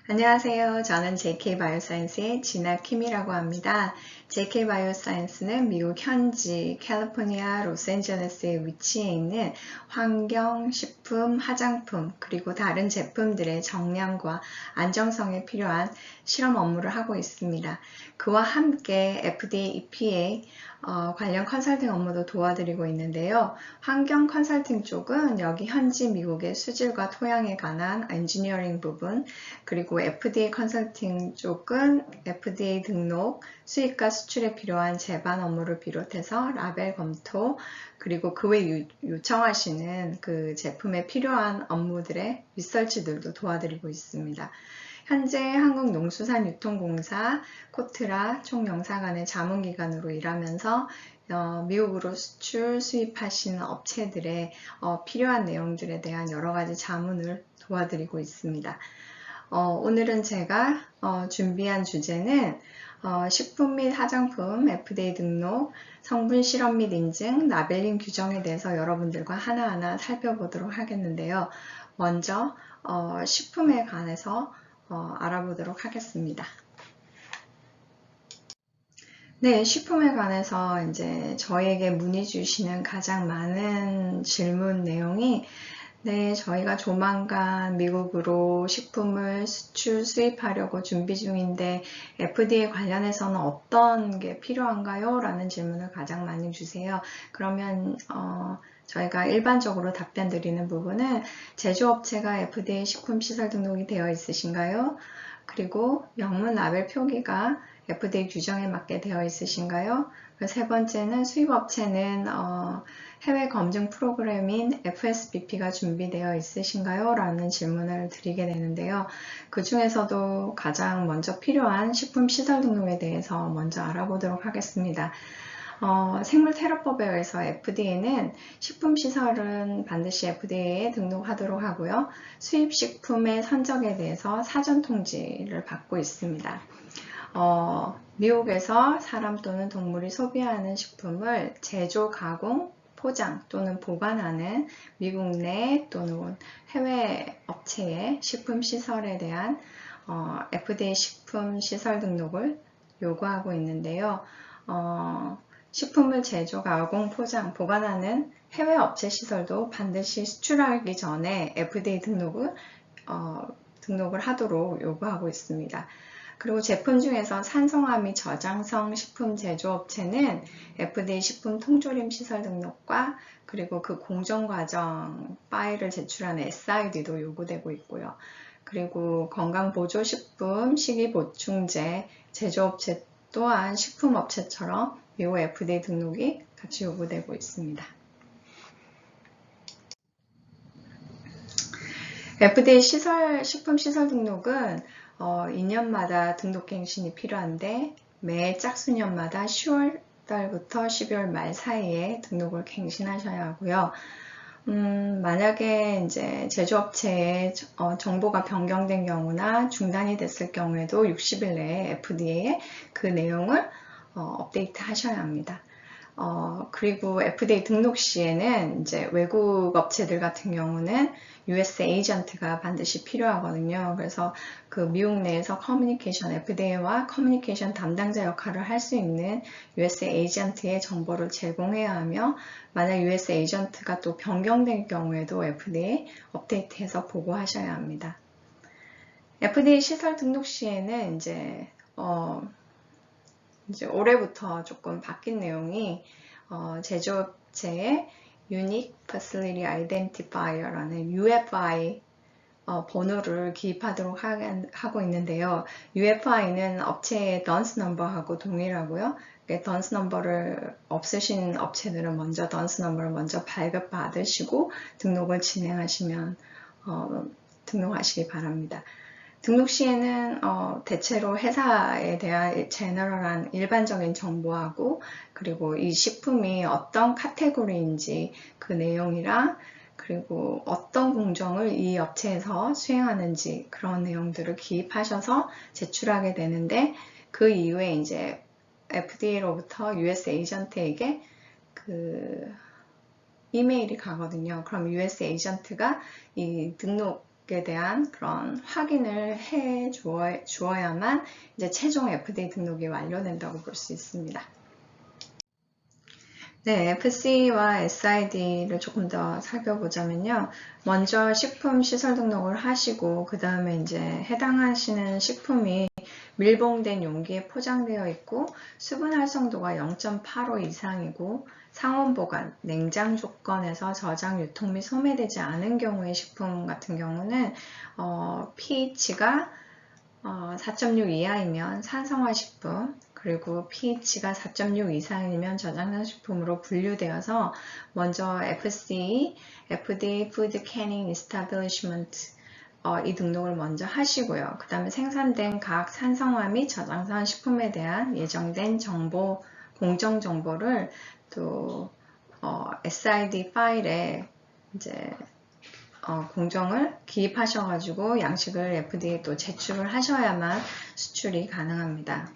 안녕하세요. 저는 JK 바이오사이언스의 진아 킴이라고 합니다. JK 바이오사이언스는 미국 현지 캘리포니아 로스앤젤레스에 위치해 있는 환경, 식품, 화장품, 그리고 다른 제품들의 정량과 안정성에 필요한 실험 업무를 하고 있습니다. 그와 함께 FDA, EPA 관련 컨설팅 업무도 도와드리고 있는데요. 환경 컨설팅 쪽은 여기 현지 미국의 수질과 토양에 관한 엔지니어링 부분, 그리고 FDA 컨설팅 쪽은 FDA 등록, 수입과 수출에 필요한 제반 업무를 비롯해서 라벨 검토, 그리고 그 외 요청하시는 그 제품에 필요한 업무들의 리서치들도 도와드리고 있습니다. 현재 한국농수산유통공사, 코트라 총영사관의 자문기관으로 일하면서 미국으로 수출, 수입하시는 업체들의 필요한 내용들에 대한 여러 가지 자문을 도와드리고 있습니다. 오늘은 제가 준비한 주제는 식품 및 화장품 FDA 등록, 성분 실험 및 인증, 라벨링 규정에 대해서 여러분들과 하나하나 살펴보도록 하겠는데요. 먼저 식품에 관해서 알아보도록 하겠습니다. 네, 식품에 관해서 이제 저에게 문의 주시는 가장 많은 질문 내용이 저희가 조만간 미국으로 식품을 수출, 수입하려고 준비 중인데 FDA 관련해서는 어떤 게 필요한가요? 라는 질문을 가장 많이 주세요. 그러면 저희가 일반적으로 답변 드리는 부분은 제조업체가 FDA 식품시설 등록이 되어 있으신가요? 그리고 영문 라벨 표기가 FDA 규정에 맞게 되어 있으신가요? 세 번째는 수입업체는 해외 검증 프로그램인 FSBP가 준비되어 있으신가요? 라는 질문을 드리게 되는데요. 그 중에서도 가장 먼저 필요한 식품시설 등록에 대해서 먼저 알아보도록 하겠습니다. 생물테러법에 의해서 FDA는 식품시설은 반드시 FDA에 등록하도록 하고요. 수입식품의 선적에 대해서 사전 통지를 받고 있습니다. 미국에서 사람 또는 동물이 소비하는 식품을 제조, 가공, 포장 또는 보관하는 미국 내 또는 해외 업체의 식품시설에 대한 FDA 식품시설 등록을 요구하고 있는데요. 식품을 제조, 가공, 포장, 보관하는 해외 업체 시설도 반드시 수출하기 전에 FDA 등록을 하도록 요구하고 있습니다. 그리고 제품 중에서 산성화 및 저장성 식품 제조업체는 FDA 식품 통조림 시설 등록과 그리고 그 공정 과정 파일을 제출하는 SID도 요구되고 있고요. 그리고 건강보조식품, 식이보충제 제조업체 또한 식품업체처럼 미국 FDA 등록이 같이 요구되고 있습니다. FDA 식품시설 등록은 2년마다 등록갱신이 필요한데 매 짝수년마다 10월 달부터 12월 말 사이에 등록을 갱신하셔야 하고요. 만약에 이제 제조업체의 정보가 변경된 경우나 중단이 됐을 경우에도 60일 내에 FDA에 그 내용을 업데이트 하셔야 합니다. 그리고 FDA 등록 시에는 이제 외국 업체들 같은 경우는 US 에이전트가 반드시 필요하거든요. 그래서 그 미국 내에서 FDA와 커뮤니케이션 담당자 역할을 할 수 있는 US 에이전트의 정보를 제공해야 하며, 만약 US 에이전트가 또 변경된 경우에도 FDA 업데이트해서 보고하셔야 합니다. FDA 시설 등록 시에는 이제 올해부터 조금 바뀐 내용이 제조업체의 Unique Facility Identifier라는 UFI 번호를 기입하도록 하고 있는데요. UFI는 업체의 DUNS 넘버하고 동일하고요. DUNS 넘버를 없으신 업체들은 먼저 DUNS 넘버를 먼저 발급받으시고 등록을 진행하시면 등록하시기 바랍니다. 등록 시에는 대체로 회사에 대한 제너럴한 일반적인 정보하고, 그리고 이 식품이 어떤 카테고리인지 그 내용이랑, 그리고 어떤 공정을 이 업체에서 수행하는지 그런 내용들을 기입하셔서 제출하게 되는데, 그 이후에 이제 FDA로부터 US 에이전트에게 그 이메일이 가거든요. 그럼 US 에이전트가 이 등록 등록에 대한 그런 확인을 해 주어야만 이제 최종 FDA 등록이 완료된다고 볼 수 있습니다. 네, FC와 SID를 조금 더 살펴보자면요. 먼저 식품 시설 등록을 하시고 그 다음에 이제 해당하시는 식품이 밀봉된 용기에 포장되어 있고 수분 활성도가 0.85 이상이고 상온 보관, 냉장 조건에서 저장, 유통 및 소매되지 않은 경우의 식품 같은 경우는 pH가 4.6 이하이면 산성화 식품, 그리고 pH가 4.6 이상이면 저장상 식품으로 분류되어서 먼저 FC, FDA Food Canning Establishment 이 등록을 먼저 하시고요. 그 다음에 생산된 각 산성화 및 저장상 식품에 대한 예정된 정보, 공정 정보를 또 SID 파일에 이제 공정을 기입하셔가지고 양식을 FDA에 또 제출을 하셔야만 수출이 가능합니다.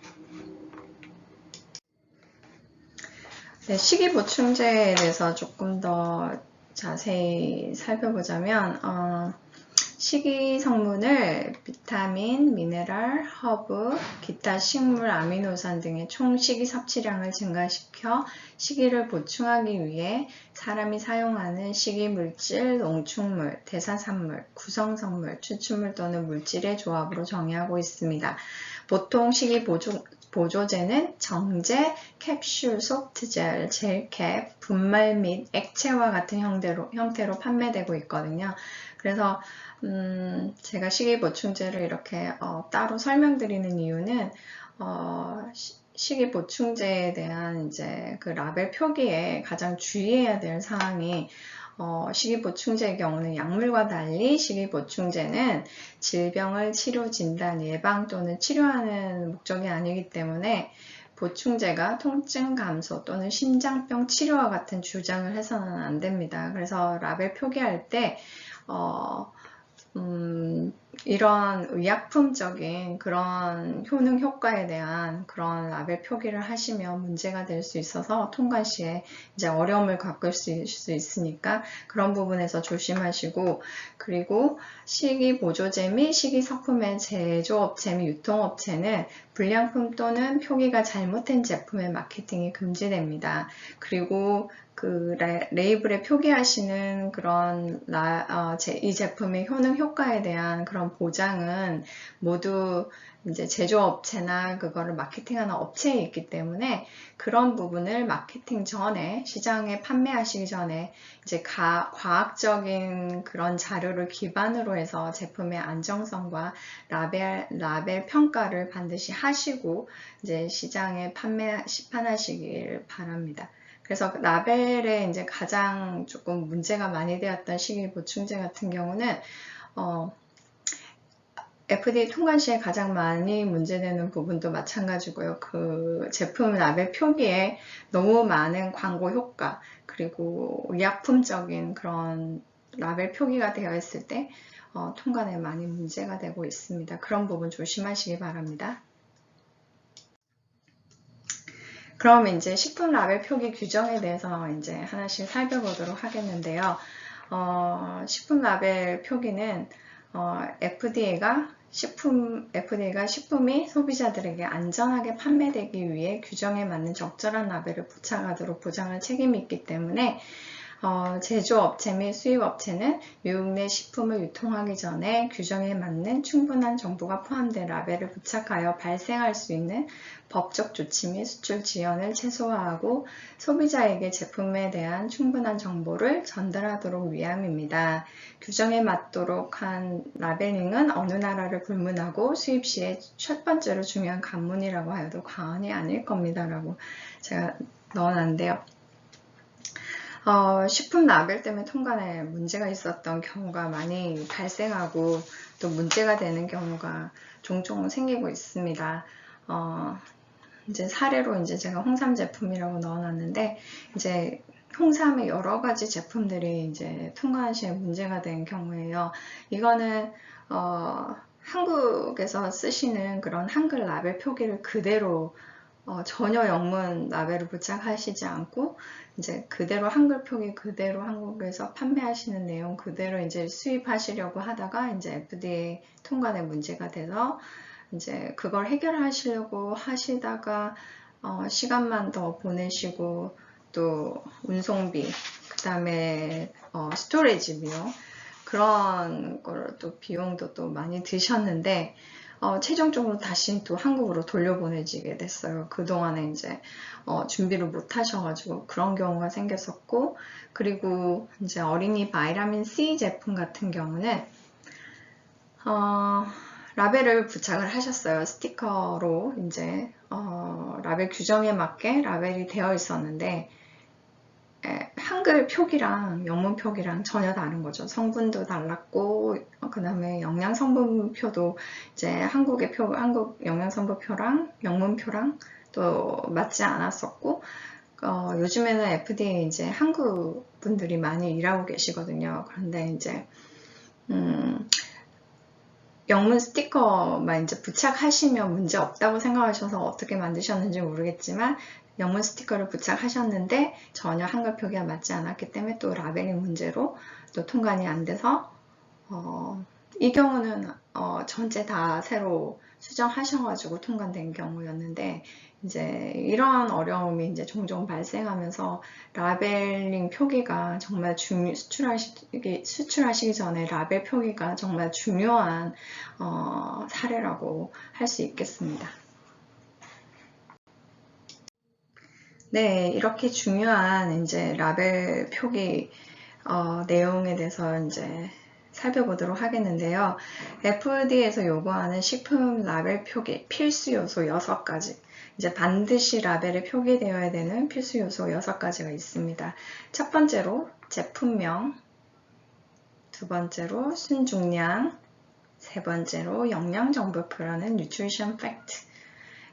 네, 식이보충제에 대해서 조금 더 자세히 살펴보자면 식이성분을 비타민, 미네랄, 허브, 기타 식물 아미노산 등의 총 식이 섭취량을 증가시켜 식이를 보충하기 위해 사람이 사용하는 식이물질, 농축물, 대사산물, 구성성물, 추출물 또는 물질의 조합으로 정의하고 있습니다. 보통 식이보조제는 정제, 캡슐, 소프트젤, 젤캡, 분말 및 액체와 같은 형태로 판매되고 있거든요. 그래서 제가 식이보충제를 이렇게 따로 설명드리는 이유는 식이보충제에 대한 이제 그 라벨 표기에 가장 주의해야 될 사항이 식이보충제의 경우는 약물과 달리 식이보충제는 질병을 치료, 진단, 예방 또는 치료하는 목적이 아니기 때문에 보충제가 통증 감소 또는 심장병 치료와 같은 주장을 해서는 안 됩니다. 그래서 라벨 표기할 때 이런 의약품적인 그런 효능 효과에 대한 그런 라벨 표기를 하시면 문제가 될 수 있어서 통관 시에 이제 어려움을 겪을 수 있으니까 그런 부분에서 조심하시고, 그리고 식이보조제 및 식이식품의 제조업체 및 유통업체는 불량품 또는 표기가 잘못된 제품의 마케팅이 금지됩니다. 그리고 그 레이블에 표기하시는 그런 이 제품의 효능 효과에 대한 그런 보장은 모두 이제 제조업체나 그거를 마케팅하는 업체에 있기 때문에 그런 부분을 마케팅 전에, 시장에 판매하시기 전에 이제 과학적인 그런 자료를 기반으로 해서 제품의 안정성과 라벨 평가를 반드시 하시고 이제 시장에 시판하시길 바랍니다. 그래서 라벨에 이제 가장 조금 문제가 많이 되었던 식이보충제 같은 경우는 FDA 통관 시에 가장 많이 문제되는 부분도 마찬가지고요. 그 제품 라벨 표기에 너무 많은 광고 효과, 그리고 의약품적인 그런 라벨 표기가 되어 있을 때 통관에 많이 문제가 되고 있습니다. 그런 부분 조심하시기 바랍니다. 그럼 이제 식품 라벨 표기 규정에 대해서 이제 하나씩 살펴보도록 하겠는데요. 식품 라벨 표기는 FDA가 식품이 소비자들에게 안전하게 판매되기 위해 규정에 맞는 적절한 라벨을 부착하도록 보장할 책임이 있기 때문에 제조업체 및 수입업체는 미국 내 식품을 유통하기 전에 규정에 맞는 충분한 정보가 포함된 라벨을 부착하여 발생할 수 있는 법적 조치 및 수출 지연을 최소화하고 소비자에게 제품에 대한 충분한 정보를 전달하도록 위함입니다. 규정에 맞도록 한 라벨링은 어느 나라를 불문하고 수입 시에 첫 번째로 중요한 관문이라고 하여도 과언이 아닐 겁니다. 라고 제가 넣어놨는데요. 식품 라벨 때문에 통관에 문제가 있었던 경우가 많이 발생하고 또 문제가 되는 경우가 종종 생기고 있습니다. 이제 사례로 이제 제가 홍삼 제품이라고 넣어놨는데, 이제 홍삼의 여러 가지 제품들이 이제 통관 시에 문제가 된 경우에요. 이거는 한국에서 쓰시는 그런 한글 라벨 표기를 그대로 전혀 영문 라벨을 부착하시지 않고 이제 그대로 한글 표기 그대로 한국에서 판매하시는 내용 그대로 이제 수입하시려고 하다가 이제 FDA 통관에 문제가 돼서 이제 그걸 해결하시려고 하시다가 시간만 더 보내시고 또 운송비 그 다음에 스토리지 비용 그런 거를 또 비용도 또 많이 드셨는데 최종적으로 다시 또 한국으로 돌려보내지게 됐어요. 그동안에 이제 준비를 못 하셔가지고 그런 경우가 생겼었고, 그리고 이제 어린이 바이타민 C 제품 같은 경우는 라벨을 부착을 하셨어요. 스티커로 이제 라벨 규정에 맞게 라벨이 되어 있었는데 한글 표기랑 영문 표기랑 전혀 다른 거죠. 성분도 달랐고 그 다음에 영양 성분표도 이제 한국 영양 성분표랑 영문표랑 또 맞지 않았었고 요즘에는 FDA 이제 한국 분들이 많이 일하고 계시거든요. 그런데 이제 영문 스티커만 이제 부착하시면 문제 없다고 생각하셔서 어떻게 만드셨는지 모르겠지만 영문 스티커를 부착하셨는데 전혀 한글 표기가 맞지 않았기 때문에 또 라벨이 문제로 또 통관이 안 돼서 이 경우는 전체 다 새로 수정하셔가지고 통관된 경우였는데 이제 이런 어려움이 이제 종종 발생하면서 라벨링 표기가 정말 수출하시기 전에 라벨 표기가 정말 중요한 사례라고 할 수 있겠습니다. 네, 이렇게 중요한 이제 라벨 표기 내용에 대해서 이제 살펴보도록 하겠는데요. FDA에서 요구하는 식품 라벨 표기 필수 요소 6가지. 이제 반드시 라벨에 표기되어야 되는 필수 요소 6가지가 있습니다. 첫 번째로 제품명, 두 번째로 순중량, 세 번째로 영양정보표라는 Nutrition Fact,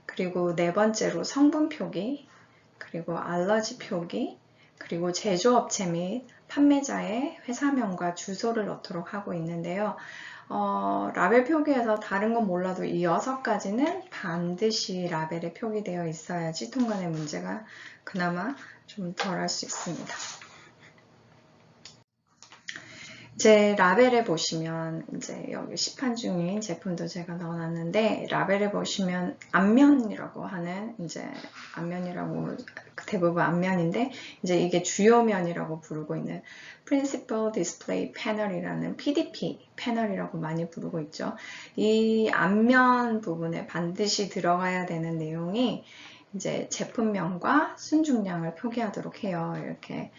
그리고 네 번째로 성분 표기, 그리고 알러지 표기, 그리고 제조업체 및 판매자의 회사명과 주소를 넣도록 하고 있는데요. 라벨 표기에서 다른 건 몰라도 이 6가지는 반드시 라벨에 표기되어 있어야지 통관의 문제가 그나마 좀 덜 할 수 있습니다. 제 라벨에 보시면 이제 여기 시판 중인 제품도 제가 넣어놨는데 라벨에 보시면 앞면이라고 하는 이제 앞면이라고 대부분 앞면인데 이제 이게 주요면이라고 부르고 있는 Principal Display Panel이라는 PDP 패널이라고 많이 부르고 있죠. 이 앞면 부분에 반드시 들어가야 되는 내용이 이제 제품명과 순중량을 표기하도록 해요. 이렇게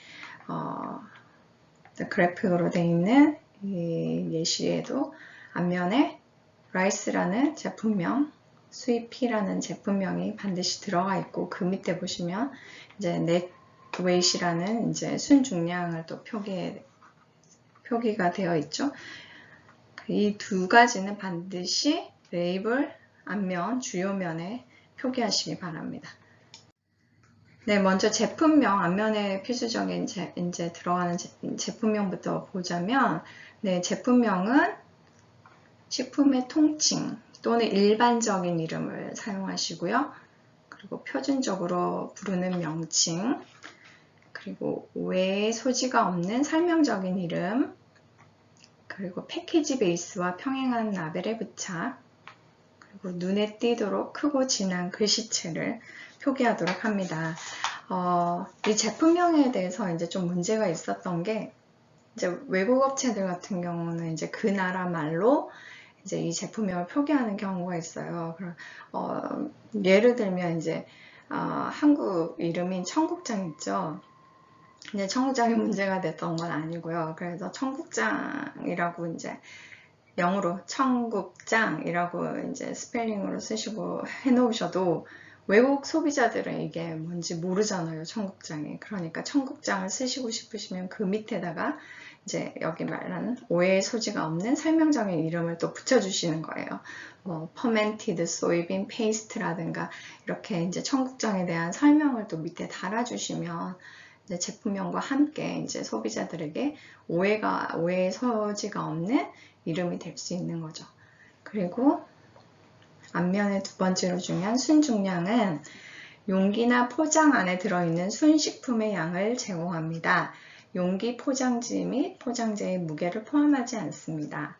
그래픽으로 되어 있는 이 예시에도 앞면에 라이스라는 제품명, 스위피라는 제품명이 반드시 들어가 있고 그 밑에 보시면 이제 넷웨이트라는 이제 순중량을 또 표기가 되어 있죠. 이 두 가지는 반드시 레이블 앞면 주요면에 표기하시기 바랍니다. 네, 먼저 제품명, 앞면에 필수적인 이제 들어가는 제품명부터 보자면, 네, 제품명은 식품의 통칭 또는 일반적인 이름을 사용하시고요. 그리고 표준적으로 부르는 명칭, 그리고 오해의 소지가 없는 설명적인 이름, 그리고 패키지 베이스와 평행한 라벨의 부착, 그리고 눈에 띄도록 크고 진한 글씨체를 표기하도록 합니다. 이 제품명에 대해서 이제 좀 문제가 있었던 게 이제 외국 업체들 같은 경우는 이제 그 나라 말로 이제 이 제품명을 표기하는 경우가 있어요. 예를 들면 이제 한국 이름인 청국장 있죠. 이제 청국장이 문제가 됐던 건 아니고요. 그래서 청국장이라고 이제 영어로 청국장이라고 이제 스펠링으로 쓰시고 해놓으셔도 외국 소비자들은 이게 뭔지 모르잖아요, 청국장이. 그러니까 청국장을 쓰시고 싶으시면 그 밑에다가 이제 여기 말하는 오해의 소지가 없는 설명적인 이름을 또 붙여주시는 거예요. 뭐 fermented soybean paste라든가 이렇게 이제 청국장에 대한 설명을 또 밑에 달아주시면 이제 제품명과 함께 이제 소비자들에게 오해의 소지가 없는 이름이 될 수 있는 거죠. 그리고 앞면의 두 번째로 중요한 순중량은 용기나 포장 안에 들어있는 순식품의 양을 제공합니다. 용기, 포장지 및 포장재의 무게를 포함하지 않습니다.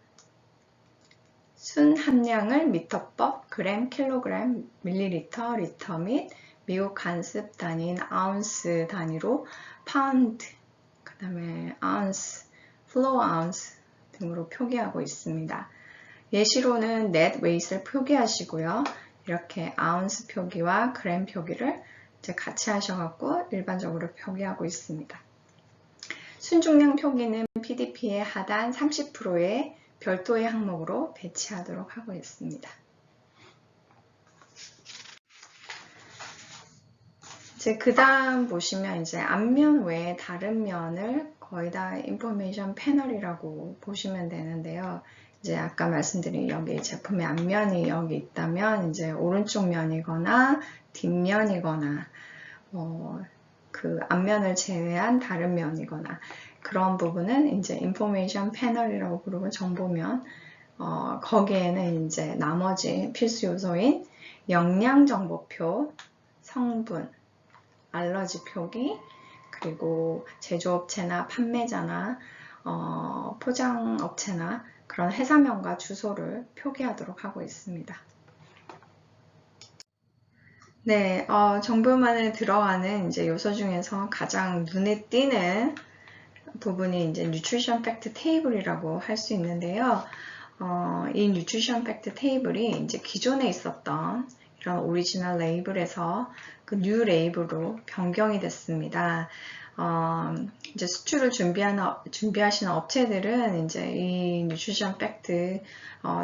순 함량을 미터법, 그램, 킬로그램, 밀리리터, 리터 및 미국 관습 단위인 아운스 단위로 파운드, 그 다음에 아운스, 플로어 아운스 등으로 표기하고 있습니다. 예시로는 net weight을 표기하시고요. 이렇게 아운스 표기와 그램 표기를 이제 같이 하셔갖고 일반적으로 표기하고 있습니다. 순중량 표기는 PDP의 하단 30%의 별도의 항목으로 배치하도록 하고 있습니다. 이제 그 다음 보시면 이제 앞면 외에 다른 면을 거의 다 인포메이션 패널이라고 보시면 되는데요. 이제 아까 말씀드린 여기 제품의 앞면이 여기 있다면 이제 오른쪽 면이거나 뒷면이거나 그 앞면을 제외한 다른 면이거나 그런 부분은 이제 인포메이션 패널이라고 부르고 정보면 거기에는 이제 나머지 필수 요소인 영양 정보표, 성분, 알러지 표기, 그리고 제조업체나 판매자나 포장업체나 그런 회사명과 주소를 표기하도록 하고 있습니다. 네, 정보만에 들어가는 이제 요소 중에서 가장 눈에 띄는 부분이 이제 뉴트리션 팩트 테이블이라고 할 수 있는데요. 이 뉴트리션 팩트 테이블이 이제 기존에 있었던 이런 오리지널 레이블에서 그 뉴 레이블로 변경이 됐습니다. 이제 수출을 준비하시는 업체들은 이제 이 뉴트리션 팩트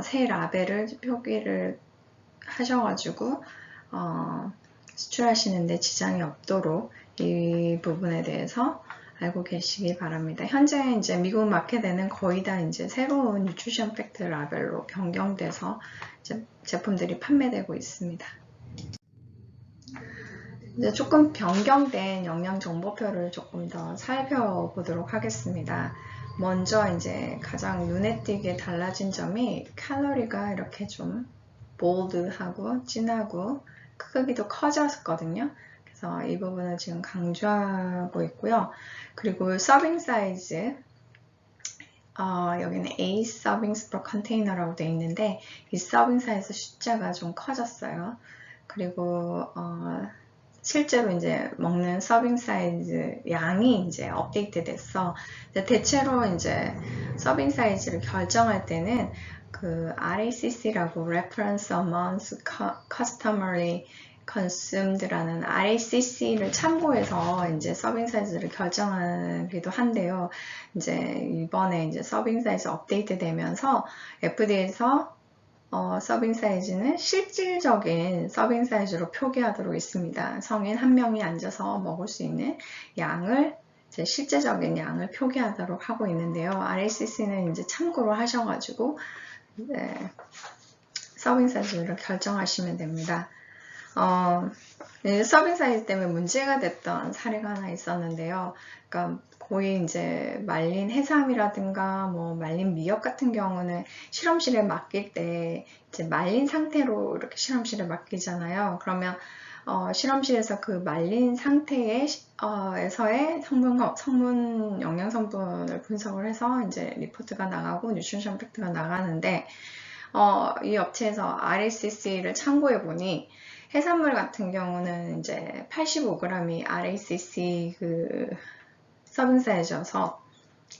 새 라벨을 표기를 하셔가지고 수출하시는데 지장이 없도록 이 부분에 대해서 알고 계시기 바랍니다. 현재 이제 미국 마켓에는 거의 다 이제 새로운 뉴트리션 팩트 라벨로 변경돼서 이제 제품들이 판매되고 있습니다. 이제 조금 변경된 영양 정보표를 조금 더 살펴보도록 하겠습니다. 먼저 이제 가장 눈에 띄게 달라진 점이 칼로리가 이렇게 좀 볼드하고 진하고 크기도 커졌거든요. 그래서 이 부분을 지금 강조하고 있고요. 그리고 서빙 사이즈, 여기는 8 servings per container라고 되어 있는데 이 서빙 사이즈 숫자가 좀 커졌어요. 그리고 실제로 이제 먹는 서빙 사이즈 양이 이제 업데이트 됐어. 대체로 이제 서빙 사이즈를 결정할 때는 그 RACC라고 Reference Amounts Customarily Consumed라는 RACC를 참고해서 이제 서빙 사이즈를 결정하기도 한데요. 이제 이번에 이제 서빙 사이즈 업데이트 되면서 FDA에서 서빙 사이즈는 실질적인 서빙 사이즈로 표기하도록 있습니다. 성인 한 명이 앉아서 먹을 수 있는 양을 이제 실제적인 양을 표기하도록 하고 있는데요. RACC는 이제 참고로 하셔가지고 서빙 사이즈를 결정하시면 됩니다. 서빙 사이즈 때문에 문제가 됐던 사례가 하나 있었는데요. 그러니까 거의 이제 말린 해삼이라든가 뭐 말린 미역 같은 경우는 실험실에 맡길 때 이제 말린 상태로 이렇게 실험실에 맡기잖아요. 그러면 실험실에서 그 말린 상태에 에서의 성분 영양 성분을 분석을 해서 이제 리포트가 나가고 뉴트리션 팩트가 나가는데 이 업체에서 RACC를 참고해 보니 해산물 같은 경우는 이제 85g이 RACC 그 서빙 사이즈여서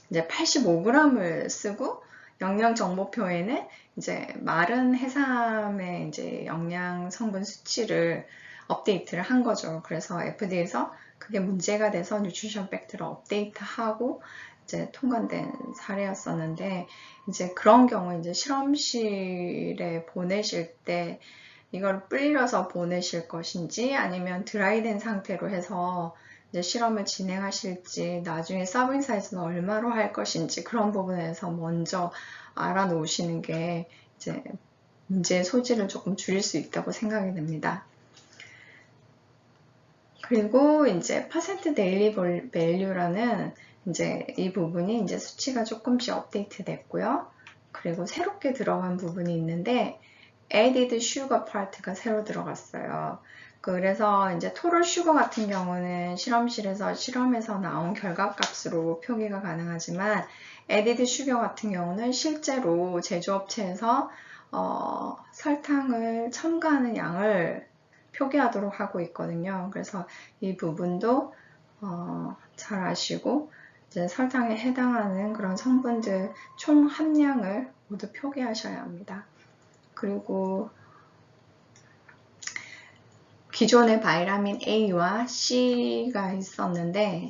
이제 85g을 쓰고 영양 정보표에는 이제 마른 해삼의 이제 영양 성분 수치를 업데이트를 한 거죠. 그래서 FDA에서 그게 문제가 돼서 뉴트리션 팩트를 업데이트하고 이제 통과된 사례였었는데 이제 그런 경우 이제 실험실에 보내실 때 이걸 불려서 보내실 것인지 아니면 드라이된 상태로 해서 이제 실험을 진행하실지 나중에 서빙 사이즈는 얼마로 할 것인지 그런 부분에서 먼저 알아놓으시는 게 이제 문제의 소지를 조금 줄일 수 있다고 생각이 됩니다. 그리고 이제 퍼센트 데일리 밸류라는 이제 이 부분이 이제 수치가 조금씩 업데이트 됐고요. 그리고 새롭게 들어간 부분이 있는데 added sugar part가 새로 들어갔어요. 그래서 이제 토럴 슈거 같은 경우는 실험에서 나온 결과값으로 표기가 가능하지만 에디드 슈거 같은 경우는 실제로 제조업체에서 설탕을 첨가하는 양을 표기하도록 하고 있거든요. 그래서 이 부분도 잘 아시고 이제 설탕에 해당하는 그런 성분들 총 함량을 모두 표기하셔야 합니다. 그리고 기존에 바이라민 A와 C가 있었는데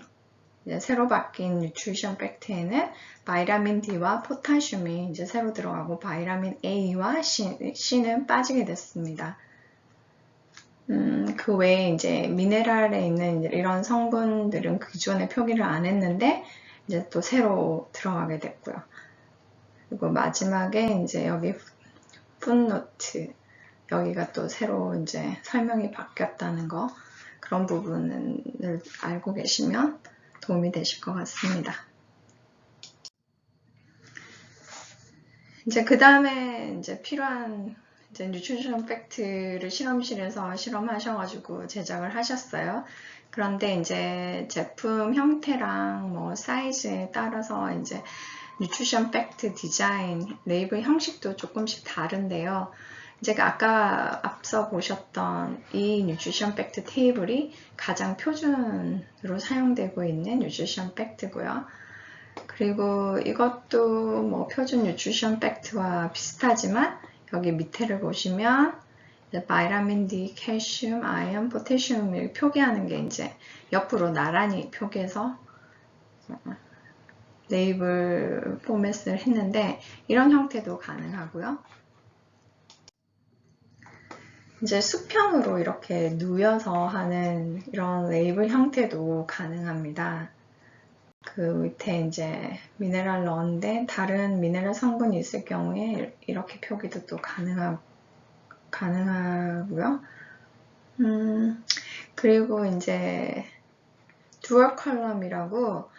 이제 새로 바뀐 뉴트리션 팩트에는 바이라민 D와 포타슘이 이제 새로 들어가고 바이라민 A와 C는 빠지게 됐습니다. 그 외에 이제 미네랄에 있는 이런 성분들은 기존에 표기를 안 했는데 이제 또 새로 들어가게 됐고요. 그리고 마지막에 이제 여기 풋노트 여기가 또 새로 이제 설명이 바뀌었다는 거 그런 부분을 알고 계시면 도움이 되실 것 같습니다. 이제 그 다음에 이제 필요한 이제 뉴트리션 팩트를 실험실에서 실험하셔가지고 제작을 하셨어요. 그런데 이제 제품 형태랑 뭐 사이즈에 따라서 이제 뉴트리션 팩트 디자인, 레이블 형식도 조금씩 다른데요. 제가 아까 앞서 보셨던 이 뉴트리션 팩트 테이블이 가장 표준으로 사용되고 있는 뉴트리션 팩트고요. 그리고 이것도 뭐 표준 뉴트리션 팩트와 비슷하지만 여기 밑에를 보시면 바이타민 D, 칼슘, 아연, 포타슘을 표기하는 게 이제 옆으로 나란히 표기해서 레이블 포맷을 했는데 이런 형태도 가능하고요. 이제 수평으로 이렇게 누여서 하는 이런 레이블 형태도 가능합니다. 그 밑에 이제 미네랄 넣었는데 다른 미네랄 성분이 있을 경우에 이렇게 표기도 또 가능하고요. 그리고 이제 듀얼 컬럼이라고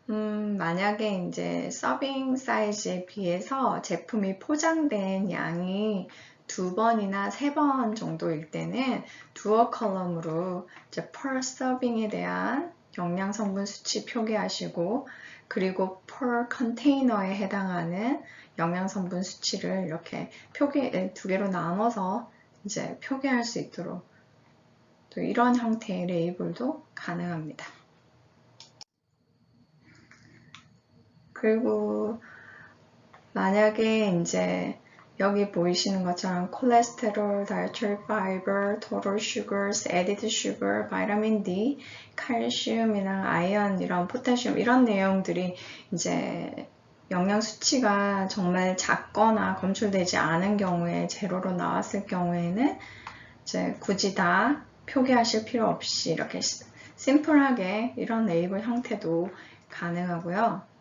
만약에 이제 서빙 사이즈에 비해서 제품이 포장된 양이 2번이나 3번 정도일 때는 듀얼 컬럼으로 이제 per serving에 대한 영양 성분 수치 표기하시고 그리고 per 컨테이너에 해당하는 영양 성분 수치를 이렇게 두 개로 나눠서 이제 표기할 수 있도록 또 이런 형태의 레이블도 가능합니다. 그리고 만약에 이제 여기 보이시는 것처럼 콜레스테롤, 다이어트리 파이버, 토tal sugars, added sugar, 바이타민 D, 칼슘이랑 아연, 이런 포타슘 이런 내용들이 이제 영양 수치가 정말 작거나 검출되지 않은 경우에 제로로 나왔을 경우에는 이제 굳이 다 표기하실 필요 없이 이렇게 심플하게 이런 레이블 형태도 가능하고요.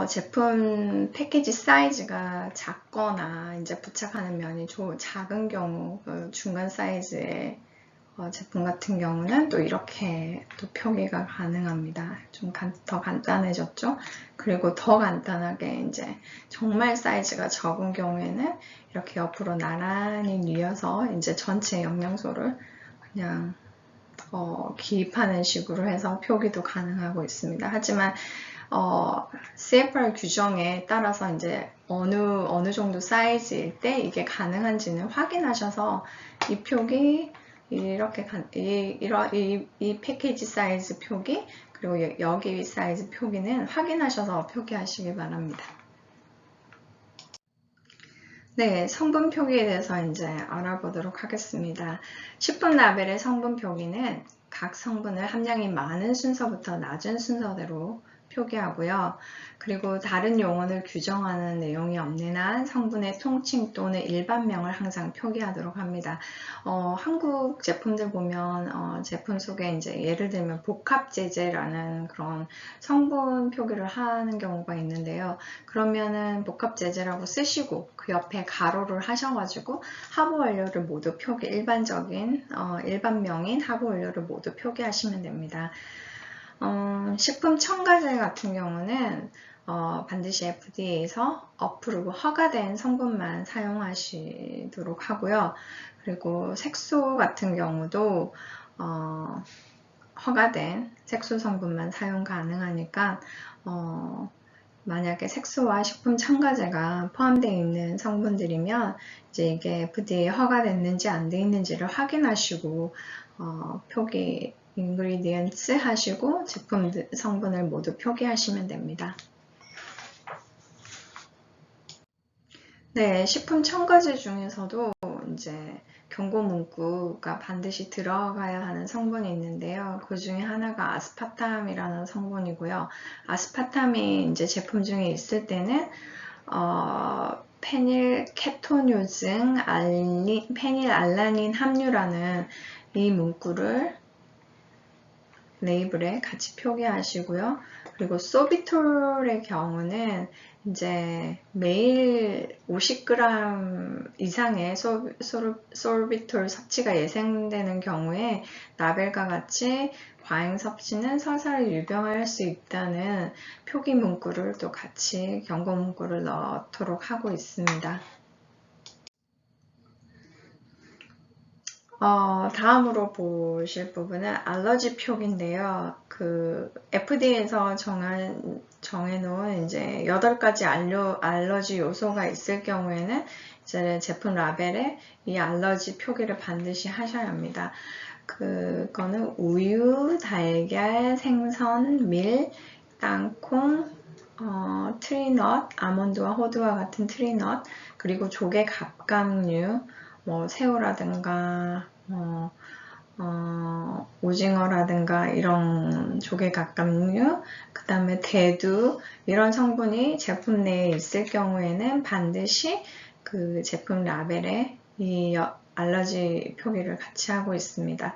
제품 패키지 사이즈가 작거나 이제 부착하는 면이 작은 경우 중간 사이즈의 제품 같은 경우는 또 이렇게 또 표기가 가능합니다. 좀 더 간단해졌죠. 그리고 더 간단하게 이제 정말 사이즈가 적은 경우에는 이렇게 옆으로 나란히 뉘어서 이제 전체 영양소를 그냥 기입하는 식으로 해서 표기도 가능하고 있습니다. 하지만 CFR 규정에 따라서 이제 어느 정도 사이즈일 때 이게 가능한지는 확인하셔서 이 표기 이렇게 이 패키지 사이즈 표기 그리고 여기 사이즈 표기는 확인하셔서 표기하시기 바랍니다. 네, 성분 표기에 대해서 이제 알아보도록 하겠습니다. 식품 라벨의 성분 표기는 각 성분을 함량이 많은 순서부터 낮은 순서대로 표기하고요. 그리고 다른 용어를 규정하는 내용이 없는 한 성분의 통칭 또는 일반명을 항상 표기하도록 합니다. 한국 제품들 보면 제품 속에 이제 예를 들면 복합제제라는 그런 성분 표기를 하는 경우가 있는데요. 그러면은 복합제제라고 쓰시고 그 옆에 가로를 하셔가지고 하부 원료를 모두 일반적인 일반명인 하부 원료를 모두 표기하시면 됩니다. 식품 첨가제 같은 경우는 반드시 FDA에서 어프로브 허가된 성분만 사용하시도록 하고요. 그리고 색소 같은 경우도 허가된 색소 성분만 사용 가능하니까 만약에 색소와 식품 첨가제가 포함되어 있는 성분들이면 이제 이게 FDA 허가됐는지 안 돼 있는지를 확인하시고 표기 ingredients 하시고 제품 성분을 모두 표기하시면 됩니다. 네, 식품 첨가제 중에서도 이제 경고 문구가 반드시 들어가야 하는 성분이 있는데요. 그 중에 하나가 아스파탐이라는 성분이고요. 아스파탐이 이제 제품 중에 있을 때는 페닐케토뇨증 페닐알라닌 함유라는 이 문구를 레이블에 같이 표기하시고요. 그리고 소비톨의 경우는 이제 매일 50g 이상의 소비톨 섭취가 예상되는 경우에 라벨과 같이 과잉 섭취는 서서히 유병할 수 있다는 표기 문구를 또 같이 경고 문구를 넣도록 하고 있습니다. 다음으로 보실 부분은 알러지 표기인데요. 그 FDA에서 정해놓은 이제 8가지 알러지 요소가 있을 경우에는 이제 제품 라벨에 이 알러지 표기를 반드시 하셔야 합니다. 그거는 우유, 달걀, 생선, 밀, 땅콩, 트리넛, 아몬드와 호두와 같은 트리넛, 그리고 조개 갑각류, 뭐 새우라든가 오징어라든가 이런 조개 갑각류, 그 다음에 대두 이런 성분이 제품 내에 있을 경우에는 반드시 그 제품 라벨에 이 알러지 표기를 같이 하고 있습니다.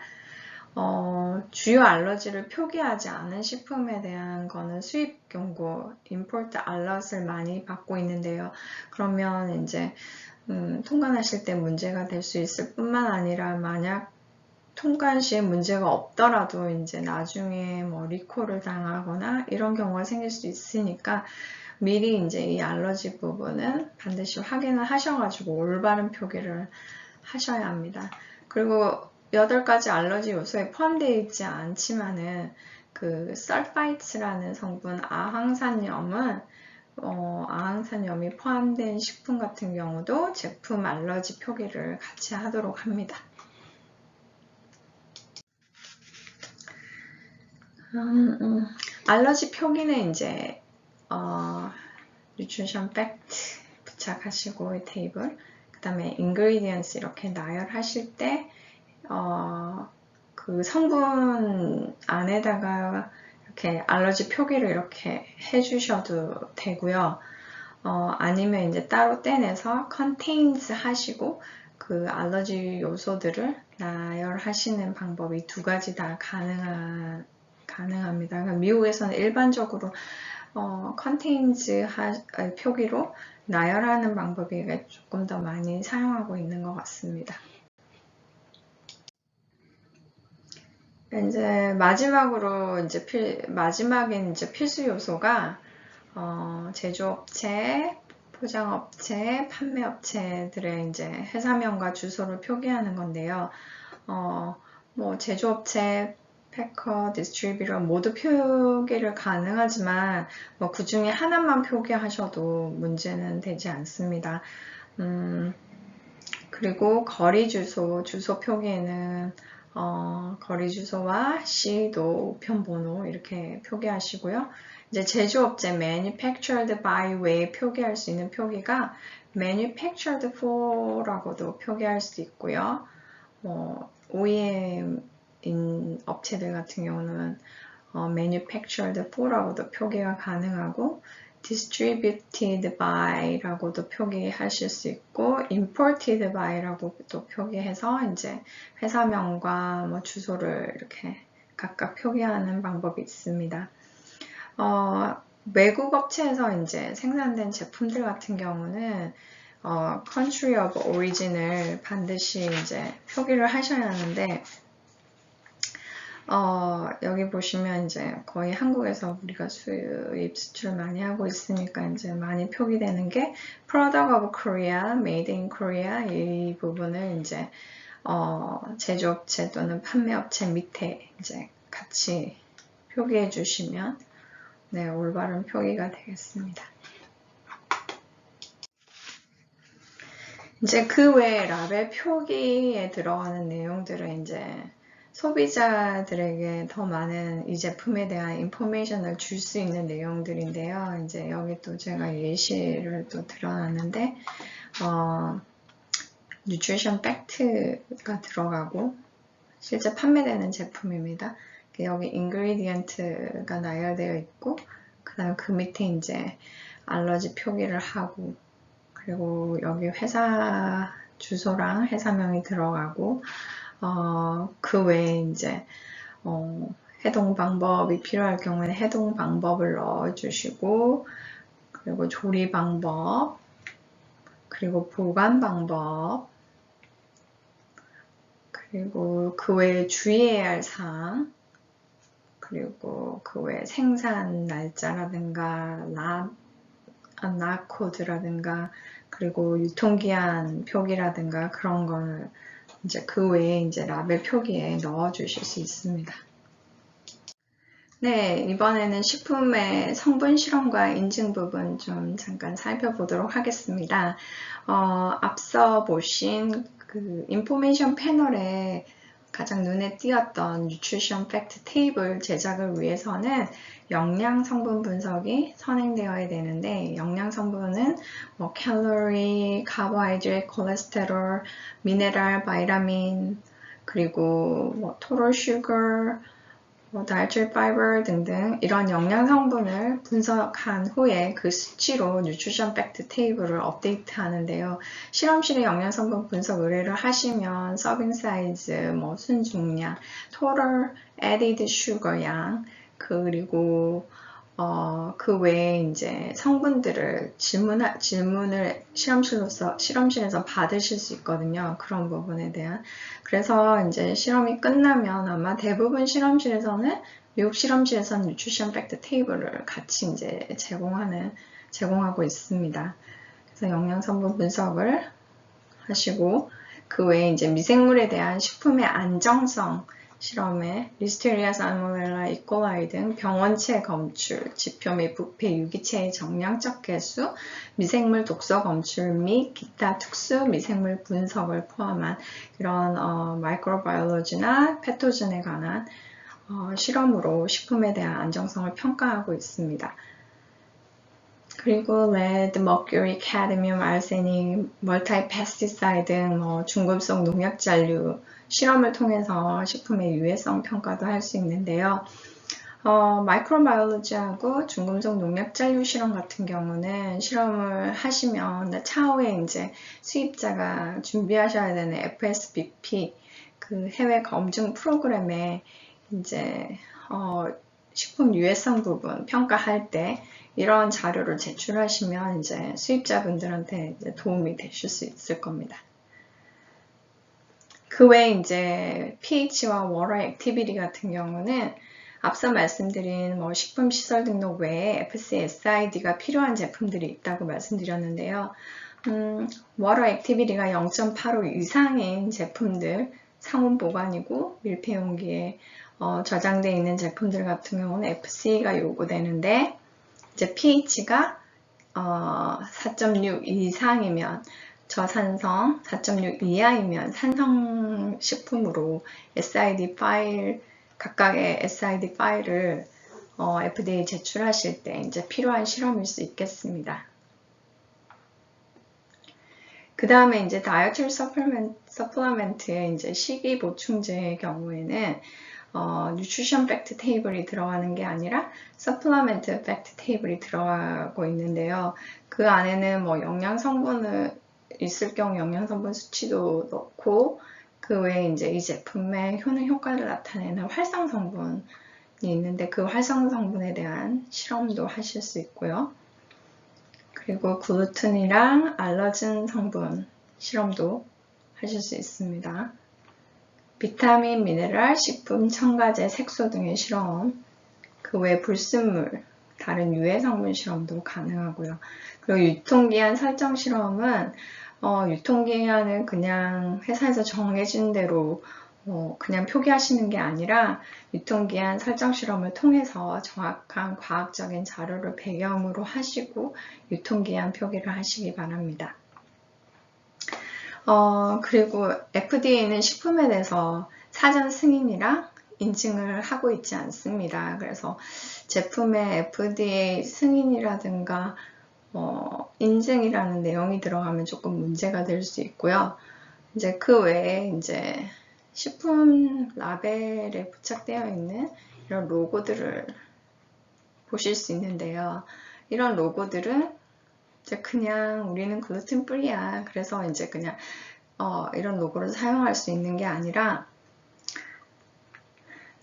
주요 알러지를 표기하지 않은 식품에 대한 거는 수입 경고, 임포트 알럿을 많이 받고 있는데요. 그러면 이제 통관하실 때 문제가 될 수 있을 뿐만 아니라 만약 통관 시에 문제가 없더라도 이제 나중에 뭐 리콜을 당하거나 이런 경우가 생길 수 있으니까 미리 이제 이 알러지 부분은 반드시 확인을 하셔가지고 올바른 표기를 하셔야 합니다. 그리고 8가지 알러지 요소에 포함되어 있지 않지만은 그 설파이트라는 성분 아항산염은 아항산염이 포함된 식품 같은 경우도 제품 알러지 표기를 같이 하도록 합니다. 알러지 표기는 이제 nutrition fact 부착하시고 이 테이블, 그 다음에 ingredients 이렇게 나열하실 때 그 성분 안에다가 이렇게 알러지 표기를 이렇게 해주셔도 되고요. 아니면 이제 따로 떼내서 contains 하시고 그 알러지 요소들을 나열하시는 방법이 2가지 다 가능합니다. 그러니까 미국에서는 일반적으로 contains 표기로 나열하는 방법이 조금 더 많이 사용하고 있는 것 같습니다. 이제 마지막으로 마지막엔 이제 필수 요소가 제조업체, 포장업체, 판매업체들의 이제 회사명과 주소를 표기하는 건데요. 뭐 제조업체, 패커, 디스트리뷰터 모두 표기를 가능하지만 뭐 그 중에 하나만 표기하셔도 문제는 되지 않습니다. 그리고 거리 주소 표기에는 거리 주소와 시도, 우편번호 이렇게 표기하시고요. 이제 제조업체 manufactured by 외에 표기할 수 있는 표기가 manufactured for라고도 표기할 수 있고요. OEM인 업체들 같은 경우는 manufactured for라고도 표기가 가능하고 distributed by라고도 표기하실 수 있고 imported by라고도 표기해서 이제 회사명과 뭐 주소를 이렇게 각각 표기하는 방법이 있습니다. 외국 업체에서 이제 생산된 제품들 같은 경우는 country of origin을 반드시 이제 표기를 하셔야 하는데 여기 보시면 이제 거의 한국에서 우리가 수입 수출 많이 하고 있으니까 이제 많이 표기되는 게 Product of Korea, Made in Korea 이 부분을 이제 제조업체 또는 판매업체 밑에 이제 같이 표기해 주시면 네, 올바른 표기가 되겠습니다. 이제 그 외에 라벨 표기에 들어가는 내용들은 이제 소비자들에게 더 많은 이 제품에 대한 인포메이션을 줄 수 있는 내용들인데요. 이제 여기 또 제가 예시를 또 드러놨는데, 뉴트리션 팩트가 들어가고, 실제 판매되는 제품입니다. 여기 인그리디언트가 나열되어 있고, 그 다음 그 밑에 이제 알러지 표기를 하고, 그리고 여기 회사 주소랑 회사명이 들어가고, 그 외에 이제, 해동 방법이 필요할 경우에는 해동 방법을 넣어주시고, 그리고 조리 방법, 그리고 보관 방법, 그리고 그 외에 주의해야 할 사항, 그리고 그 외에 생산 날짜라든가, 나 코드라든가, 그리고 유통기한 표기라든가 그런 거를 이제 그 외에 이제 라벨 표기에 넣어 주실 수 있습니다. 네, 이번에는 식품의 성분 실험과 인증 부분 좀 잠깐 살펴보도록 하겠습니다. 앞서 보신 그 인포메이션 패널에 가장 눈에 띄었던 뉴트리션 팩트 테이블 제작을 위해서는 영양 성분 분석이 선행되어야 되는데, 영양 성분은 뭐 칼로리, 카보하이드레이트, 콜레스테롤, 미네랄, 바이타민, 그리고 뭐 토럴 슈거, 다이어트리 파이버 등등 이런 영양 성분을 분석한 후에 그 수치로 뉴트리션 팩트 테이블을 업데이트 하는데요. 실험실에 영양 성분 분석 의뢰를 하시면 서빙 사이즈, 뭐 순중량, 토럴 에디드 슈거 양, 그리고 그 외에 이제 성분들을 질문을 실험실에서 받으실 수 있거든요. 그런 부분에 대한. 그래서 이제 실험이 끝나면 아마 대부분 실험실에서는, 미국 실험실에서는 뉴트리션 팩트 테이블을 같이 이제 제공하고 있습니다. 그래서 영양 성분 분석을 하시고, 그 외에 이제 미생물에 대한 식품의 안정성 실험에 리스테리아, 살모넬라, 이콜라이 등 병원체 검출, 지표 및 부패 유기체의 정량적 개수, 미생물 독소 검출 및 기타 특수 미생물 분석을 포함한 이런 마이크로바이올로지나 패토젠에 관한 실험으로 식품에 대한 안정성을 평가하고 있습니다. 그리고 레드, 머큐리, 카드뮴, 알세닉, 멀티페스티사이드 등 중금속 농약 잔류 실험을 통해서 식품의 유해성 평가도 할 수 있는데요. 마이크로바이올로지하고 중금속 농약 잔류 실험 같은 경우는 실험을 하시면 차후에 이제 수입자가 준비하셔야 되는 FSBP 그 해외 검증 프로그램에 이제 식품 유해성 부분 평가할 때 이런 자료를 제출하시면 이제 수입자분들한테 이제 도움이 되실 수 있을 겁니다. 그 외에 이제 pH와 워터 액티비티 같은 경우는 앞서 말씀드린 식품 시설 등록 외에 FCSID가 필요한 제품들이 있다고 말씀드렸는데요. 워터 액티비티가 0.85 이상인 제품들, 상온 보관이고 밀폐 용기에 저장되어 있는 제품들 같은 경우는 FC가 요구되는데, 이제 pH가 4.6 이상이면 저산성, 4.6 이하이면 산성 식품으로 SID 파일, 각각의 SID 파일을 FDA 제출하실 때 이제 필요한 실험일 수 있겠습니다. 그 다음에 이제 다이어트리 서플리먼트의 이제 식이 보충제의 경우에는 뉴트리션 팩트 테이블이 들어가는 게 아니라 서플리먼트 팩트 테이블이 들어가고 있는데요. 그 안에는 영양 성분을 있을 경우 영양 성분 수치도 넣고, 그 외에 이제 이 제품의 효과를 나타내는 활성 성분이 있는데 그 활성 성분에 대한 실험도 하실 수 있고요. 그리고 글루텐이랑 알러진 성분 실험도 하실 수 있습니다. 비타민, 미네랄, 식품, 첨가제, 색소 등의 실험, 그 외 불순물, 다른 유해 성분 실험도 가능하고요. 그리고 유통기한 설정 실험은 유통기한을 그냥 회사에서 정해진 대로 그냥 표기하시는 게 아니라 유통기한 설정 실험을 통해서 정확한 과학적인 자료를 배경으로 하시고 유통기한 표기를 하시기 바랍니다. 그리고 FDA는 식품에 대해서 사전 승인이랑 인증을 하고 있지 않습니다. 그래서 제품에 FDA 승인이라든가 인증이라는 내용이 들어가면 조금 문제가 될 수 있고요. 이제 그 외에 이제 식품 라벨에 부착되어 있는 이런 로고들을 보실 수 있는데요. 이런 로고들은 이제 그냥 우리는 글루텐 프리야. 그래서 이제 그냥 이런 로고를 사용할 수 있는 게 아니라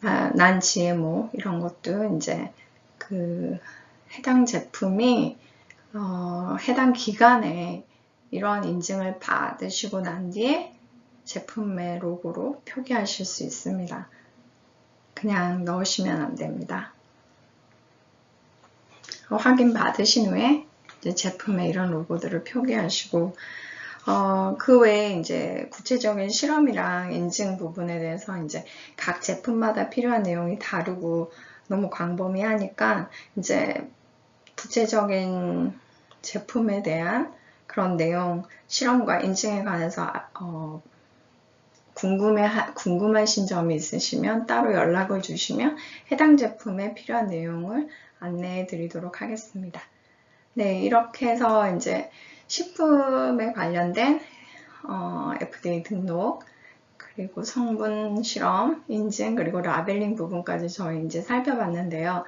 난 GMO 이런 것도 이제 그 해당 제품이 해당 기간에 이런 인증을 받으시고 난 뒤에 제품의 로고로 표기하실 수 있습니다. 그냥 넣으시면 안 됩니다. 확인 받으신 후에 이제 제품에 이런 로고들을 표기하시고 그 외에 이제 구체적인 실험이랑 인증 부분에 대해서 이제 각 제품마다 필요한 내용이 다르고 너무 광범위하니까 이제 구체적인 제품에 대한 그런 내용, 실험과 인증에 관해서 궁금하신 점이 있으시면 따로 연락을 주시면 해당 제품에 필요한 내용을 안내해 드리도록 하겠습니다. 네, 이렇게 해서 이제 식품에 관련된 FDA 등록, 그리고 성분 실험, 인증, 그리고 라벨링 부분까지 저희 이제 살펴봤는데요.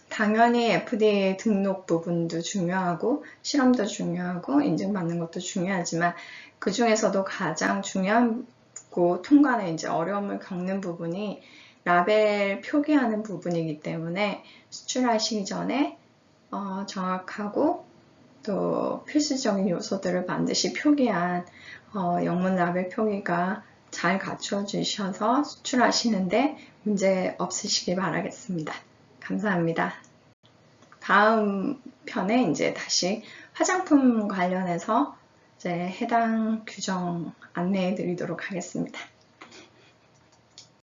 당연히 FDA 등록 부분도 중요하고 실험도 중요하고 인증받는 것도 중요하지만 그 중에서도 가장 중요하고 통관에 이제 어려움을 겪는 부분이 라벨 표기하는 부분이기 때문에 수출하시기 전에 정확하고 또 필수적인 요소들을 반드시 표기한 영문 라벨 표기가 잘 갖춰주셔서 수출하시는데 문제 없으시길 바라겠습니다. 감사합니다. 다음 편에 이제 다시 화장품 관련해서 이제 해당 규정 안내해 드리도록 하겠습니다.